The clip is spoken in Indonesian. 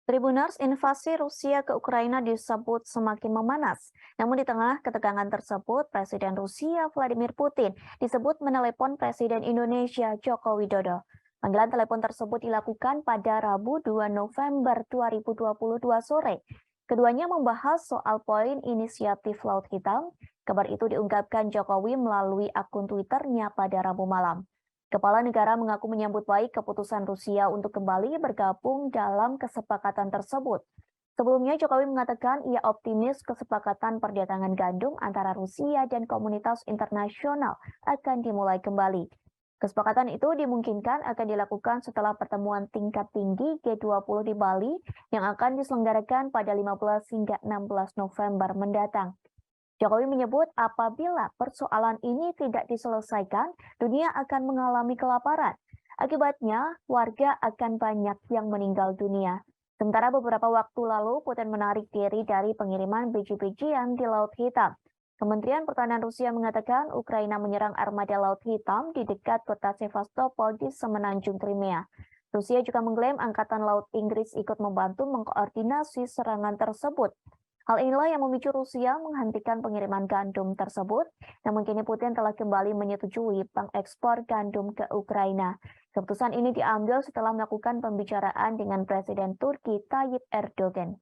Tribunars invasi Rusia ke Ukraina disebut semakin memanas. Namun di tengah ketegangan tersebut, Presiden Rusia Vladimir Putin disebut menelepon Presiden Indonesia Joko Widodo. Panggilan telepon tersebut dilakukan pada Rabu 2 November 2022 sore. Keduanya membahas soal poin inisiatif Laut Hitam. Kabar itu diungkapkan Jokowi melalui akun Twitternya pada Rabu malam. Kepala negara mengaku menyambut baik keputusan Rusia untuk kembali bergabung dalam kesepakatan tersebut. Sebelumnya, Jokowi mengatakan ia optimis kesepakatan perdagangan gandum antara Rusia dan komunitas internasional akan dimulai kembali. Kesepakatan itu dimungkinkan akan dilakukan setelah pertemuan tingkat tinggi G20 di Bali yang akan diselenggarakan pada 15 hingga 16 November mendatang. Jokowi menyebut apabila persoalan ini tidak diselesaikan, dunia akan mengalami kelaparan. Akibatnya, warga akan banyak yang meninggal dunia. Sementara beberapa waktu lalu, Putin menarik diri dari pengiriman biji-bijian di Laut Hitam. Kementerian Pertahanan Rusia mengatakan Ukraina menyerang armada Laut Hitam di dekat kota Sevastopol di semenanjung Crimea. Rusia juga mengklaim Angkatan Laut Inggris ikut membantu mengkoordinasi serangan tersebut. Hal inilah yang memicu Rusia menghentikan pengiriman gandum tersebut, namun kini Putin telah kembali menyetujui pengekspor gandum ke Ukraina. Keputusan ini diambil setelah melakukan pembicaraan dengan Presiden Turki Tayyip Erdogan.